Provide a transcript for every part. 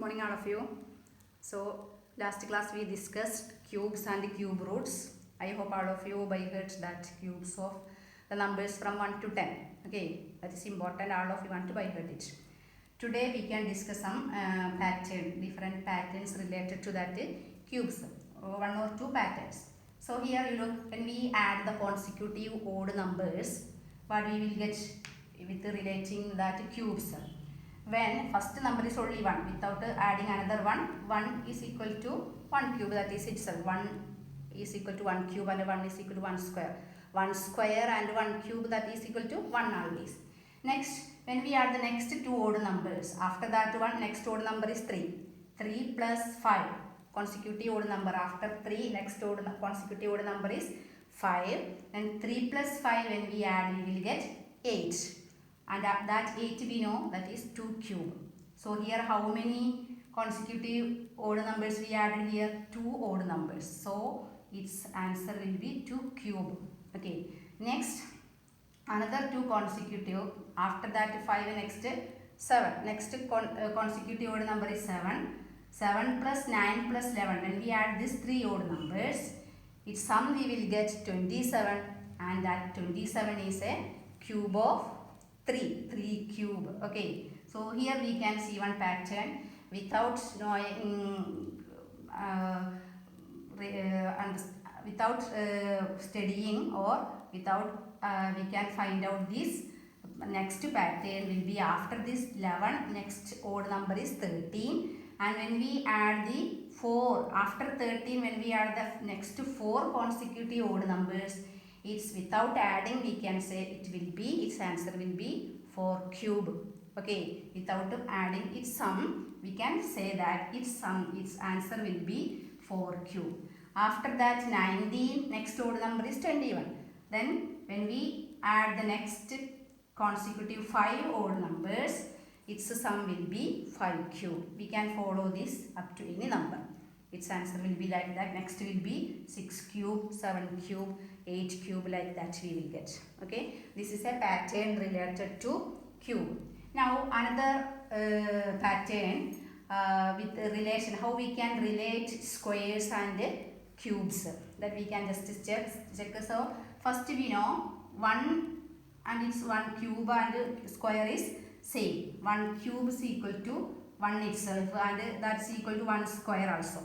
morning all of you. So last class we discussed cubes and cube roots. I hope all of you by heart that cubes of the numbers from 1 to 10. Okay, that is important, all of you want to by heart it. Today we can discuss some different patterns related to that cubes, one or two patterns. So here you look, when we add the consecutive odd numbers, what we will get with relating that cubes. When first number is only 1 without adding another 1 is equal to 1 cube, that is itself 1 is equal to 1 cube and 1 is equal to 1 square. 1 square and 1 cube, that is equal to 1 always. Next, when we add the next two odd numbers, after that one next odd number is 3. 3 plus 5 consecutive odd number, after 3 next odd consecutive odd number is 5, and 3 plus 5 when we add we will get 8. And that 8 we know that is 2 cube. So here how many consecutive odd numbers we added here? 2 odd numbers. So its answer will be 2 cube. Okay. Next, another 2 consecutive. After that 5, next 7. Next consecutive odd number is 7. 7 plus 9 plus 11. When we add these 3 odd numbers, its sum we will get 27, and that 27 is a cube of 3 cube. Okay, so here we can see one pattern without without studying, or without we can find out this next pattern will be after this 11, next odd number is 13, and when we add the 4 after 13, when we add the next 4 consecutive odd numbers, it's without adding we can say it will be, its answer will be 4 cube. Okay, without adding its sum we can say that its answer will be 4 cube. After that 19, next odd number is 21. Then when we add the next consecutive 5 odd numbers, its sum will be 5 cube. We can follow this up to any number. Its answer will be like that. Next will be 6 cube, 7 cube, 8 cube, like that we will get. Okay, this is a pattern related to cube. Now another pattern with relation, how we can relate squares and cubes, that we can just check. So first we know 1 and its 1 cube and square is same. 1 cube is equal to 1 itself, and that's equal to 1 square also.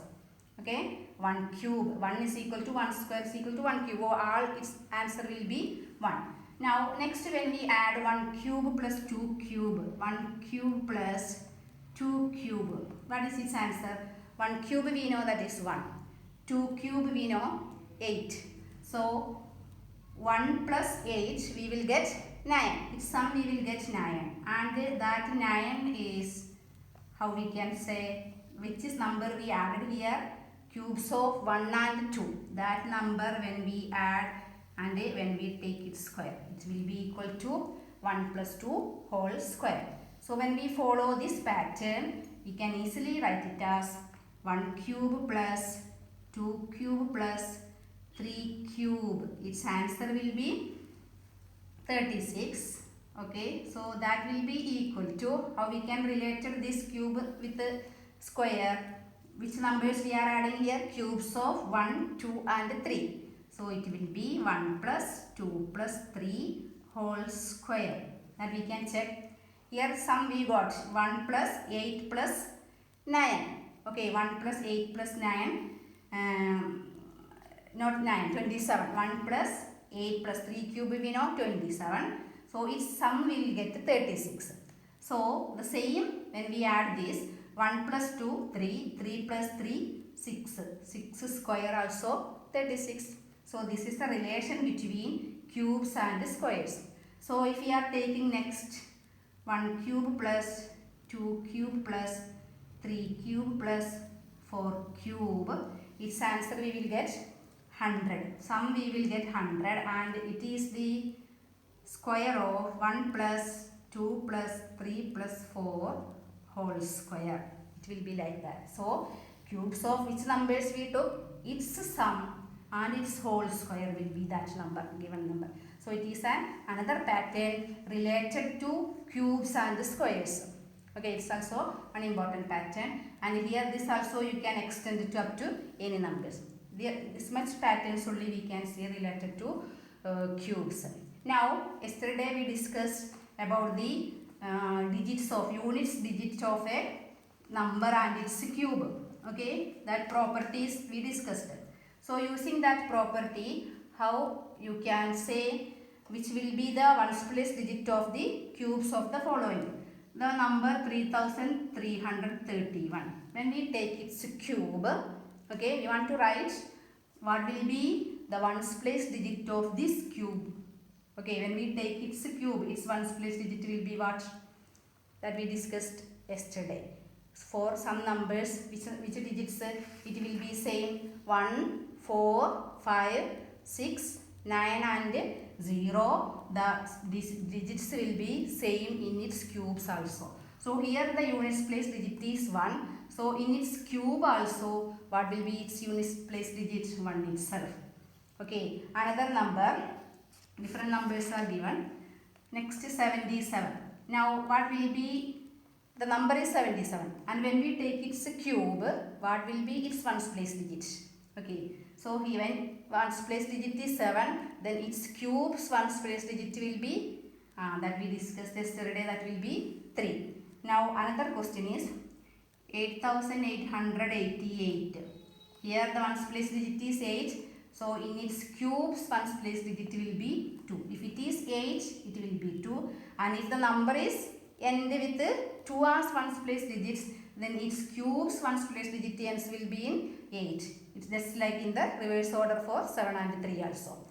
Okay, 1 cube, 1 is equal to 1 square is equal to 1 cube. All its answer will be 1. Now next, when we add 1 cube plus 2 cube, 1 cube plus 2 cube, what is its answer? 1 cube we know that is 1. 2 cube we know 8. So 1 plus 8 we will get 9. Its sum we will get 9. And that 9 is, how we can say, which is number we added here? Cubes of 1 and 2. That number when we add and when we take its square, it will be equal to 1 plus 2 whole square. So when we follow this pattern, we can easily write it as 1 cube plus 2 cube plus 3 cube. Its answer will be 36. Okay, so that will be equal to, how we can relate this cube with the square? Which numbers we are adding here? Cubes of 1, 2 and 3. So it will be 1 plus 2 plus 3 whole square. That we can check. Here sum we got 1 plus 8 plus 9. Okay, 1 plus 8 plus 9. Not 9, 27. 1 plus 8 plus 3 cube we know 27. So its sum we will get 36. So the same when we add this, 1 plus 2, 3, 3 plus 3, 6. 6 square also 36. So this is the relation between cubes and squares. So if we are taking next 1 cube plus 2 cube plus 3 cube plus 4 cube, its answer we will get 100. Sum we will get 100, and it is the square of 1 plus 2 plus 3 plus 4 whole square. It will be like that. So cubes of which numbers we took, its sum and its whole square will be that number, given number. So it is another pattern related to cubes and squares. Okay, it's also an important pattern, and here this also you can extend it up to any numbers. This much patterns only we can see related to cubes. Now, yesterday we discussed about the digits of a number and its cube. Okay, that properties we discussed. So using that property, how you can say which will be the ones place digit of the cubes of the following. The number 3331. When we take its cube, okay, we want to write what will be the ones place digit of this cube. Okay, when we take its cube, its ones place digit will be what? That we discussed yesterday. For some numbers, which digits it will be same 1, 4, 5, 6, 9 and 0. These digits will be same in its cubes also. So here the units place digit is 1. So in its cube also, what will be its units place digit? 1 itself. Okay, another number, different numbers are given. Next is 77. Now what will be, the number is 77, and when we take its cube, what will be its ones place digit? Okay, so here when ones place digit is 7, then its cube's ones place digit will be, that we discussed yesterday, that will be 3. Now another question is 8888. Here the ones place digit is 8. So in its cubes ones place digit will be 2. If it is 8, it will be 2. And if the number is end with 2 as ones place digits, then its cubes ones place digit ends will be in 8. It's just like in the reverse order for 7 and 3 also.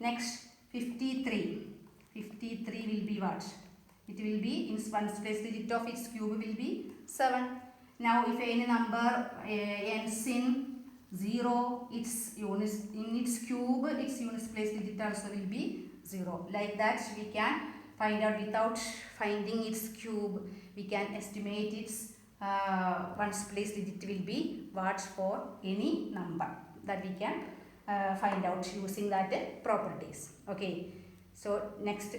Next 53. 53 will be what? It will be in ones place digit of its cube will be 7. Now if any number ends in 0, its units in its cube, its units place digit also will be 0. Like that we can find out without finding its cube. We can estimate its ones place digit will be what for any number. That we can find out using that properties. Okay. So next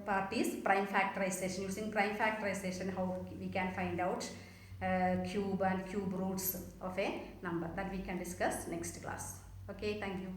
part is prime factorization. Using prime factorization, how we can find out cube and cube roots of a number. That we can discuss next class. Okay, thank you.